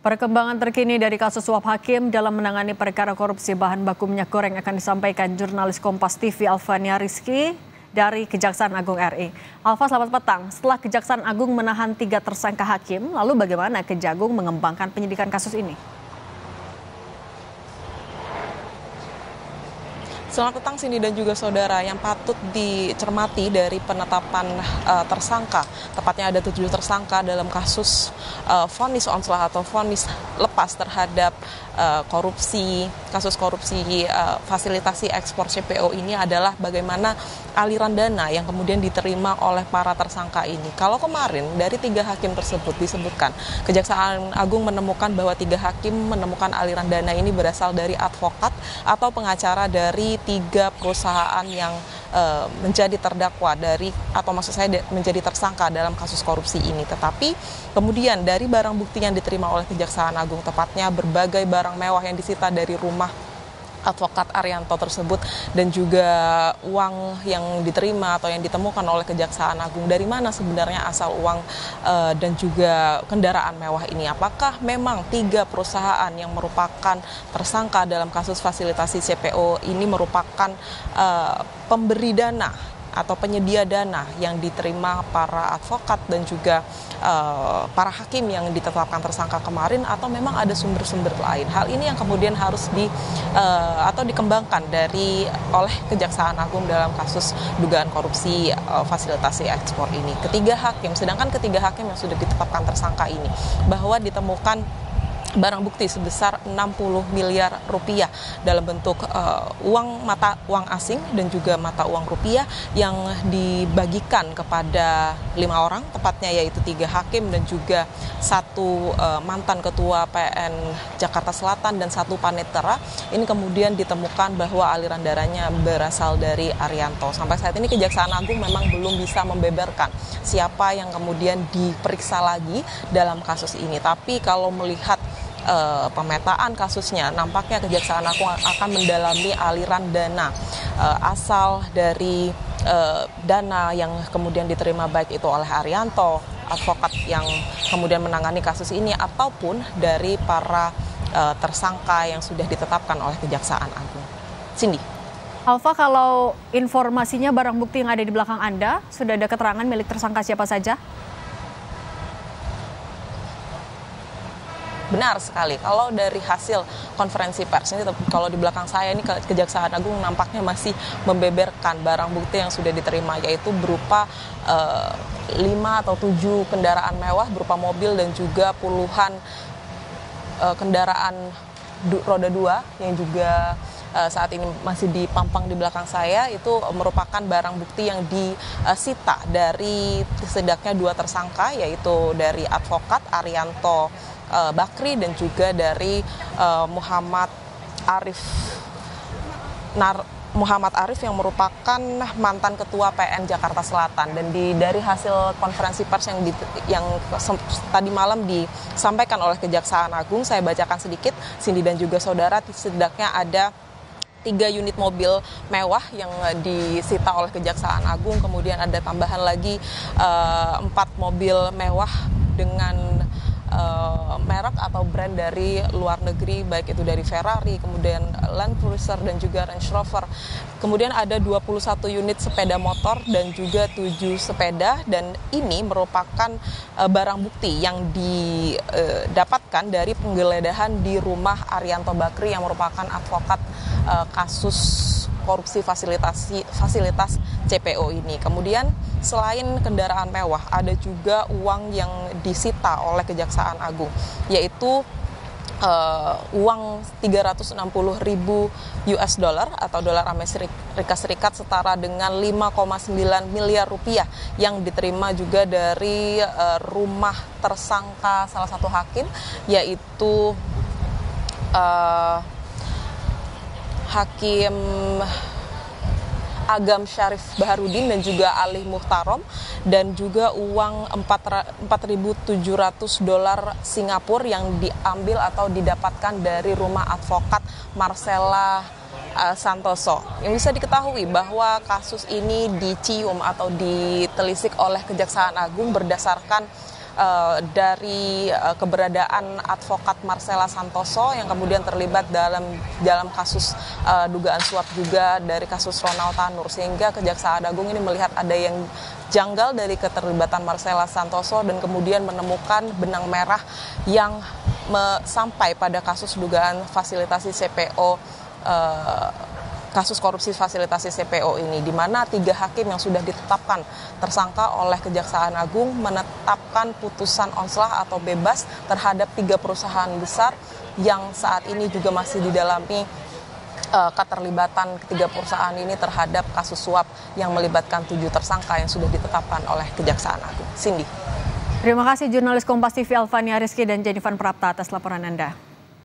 Perkembangan terkini dari kasus suap hakim dalam menangani perkara korupsi bahan baku minyak goreng akan disampaikan jurnalis Kompas TV Alfania Rizky dari Kejaksaan Agung RI. Alfa, selamat petang. Setelah Kejaksaan Agung menahan 3 tersangka hakim, lalu bagaimana Kejagung mengembangkan penyidikan kasus ini? Selamat petang Cindy dan juga saudara. Yang patut dicermati dari penetapan tersangka, tepatnya ada 7 tersangka dalam kasus vonis onslah atau vonis lepas terhadap kasus korupsi fasilitasi ekspor CPO ini adalah bagaimana aliran dana yang kemudian diterima oleh para tersangka ini. Kalau kemarin dari 3 hakim tersebut disebutkan, Kejaksaan Agung menemukan bahwa 3 hakim menemukan aliran dana ini berasal dari advokat atau pengacara dari 3 perusahaan yang menjadi terdakwa menjadi tersangka dalam kasus korupsi ini. Tetapi kemudian dari barang bukti yang diterima oleh Kejaksaan Agung, tepatnya berbagai barang mewah yang disita dari rumah advokat Arianto tersebut dan juga uang yang diterima atau yang ditemukan oleh Kejaksaan Agung, dari mana sebenarnya asal uang dan juga kendaraan mewah ini. Apakah memang 3 perusahaan yang merupakan tersangka dalam kasus fasilitasi CPO ini merupakan pemberi dana atau penyedia dana yang diterima para advokat dan juga para hakim yang ditetapkan tersangka kemarin, atau memang ada sumber-sumber lain. Hal ini yang kemudian harus dikembangkan oleh Kejaksaan Agung dalam kasus dugaan korupsi fasilitasi ekspor ini. Sedangkan ketiga hakim yang sudah ditetapkan tersangka ini bahwa ditemukan barang bukti sebesar 60 miliar rupiah dalam bentuk mata uang asing dan juga mata uang rupiah yang dibagikan kepada 5 orang, tepatnya yaitu 3 hakim dan juga 1 mantan ketua PN Jakarta Selatan dan 1 panitera. Ini kemudian ditemukan bahwa aliran dananya berasal dari Arianto. Sampai saat ini Kejaksaan Agung memang belum bisa membeberkan siapa yang kemudian diperiksa lagi dalam kasus ini. Tapi kalau melihat pemetaan kasusnya, nampaknya Kejaksaan Agung akan mendalami aliran dana asal dari dana yang kemudian diterima baik itu oleh Arianto, advokat yang kemudian menangani kasus ini, ataupun dari para tersangka yang sudah ditetapkan oleh Kejaksaan Agung. Cindy. Alfa, kalau informasinya barang bukti yang ada di belakang Anda, sudah ada keterangan milik tersangka siapa saja? Benar sekali. Kalau dari hasil konferensi pers ini, kalau di belakang saya ini Kejaksaan Agung nampaknya masih membeberkan barang bukti yang sudah diterima, yaitu berupa 5 atau 7 kendaraan mewah berupa mobil dan juga puluhan kendaraan roda 2 yang juga saat ini masih dipampang di belakang saya. Itu merupakan barang bukti yang disita dari setidaknya 2 tersangka, yaitu dari advokat Arianto Bakri dan juga dari Muhammad Arif yang merupakan mantan ketua PN Jakarta Selatan. Dan dari hasil konferensi pers yang tadi malam disampaikan oleh Kejaksaan Agung, saya bacakan sedikit, Cindy dan juga saudara. Setidaknya ada 3 unit mobil mewah yang disita oleh Kejaksaan Agung, kemudian ada tambahan lagi 4 mobil mewah dengan merek atau brand dari luar negeri, baik itu dari Ferrari, kemudian Land Cruiser dan juga Range Rover. Kemudian ada 21 unit sepeda motor dan juga 7 sepeda, dan ini merupakan barang bukti yang didapatkan dari penggeledahan di rumah Arianto Bakri yang merupakan advokat kasus korupsi fasilitas CPO ini. Kemudian selain kendaraan mewah, ada juga uang yang disita oleh Kejaksaan Agung, yaitu uang 360.000 US dollar atau dolar Amerika Serikat setara dengan 5,9 miliar rupiah yang diterima juga dari rumah tersangka salah satu hakim, yaitu Hakim Agam Syarif Baharudin dan juga Ali Muhtarom, dan juga uang 4.700 dolar Singapura yang diambil atau didapatkan dari rumah advokat Marcella Santoso. Yang bisa diketahui bahwa kasus ini dicium atau ditelisik oleh Kejaksaan Agung berdasarkan dari keberadaan advokat Marcella Santoso yang kemudian terlibat dalam kasus dugaan suap juga dari kasus Ronald Tanur, sehingga Kejaksaan Agung ini melihat ada yang janggal dari keterlibatan Marcella Santoso dan kemudian menemukan benang merah yang sampai pada kasus dugaan fasilitasi CPO, kasus korupsi fasilitasi CPO ini, di mana 3 hakim yang sudah ditetapkan tersangka oleh Kejaksaan Agung menetapkan putusan onslah atau bebas terhadap 3 perusahaan besar yang saat ini juga masih didalami keterlibatan ketiga perusahaan ini terhadap kasus suap yang melibatkan 7 tersangka yang sudah ditetapkan oleh Kejaksaan Agung. Cindy. Terima kasih jurnalis Kompas TV Alfania Rizky dan Jennifer Prapta atas laporan Anda.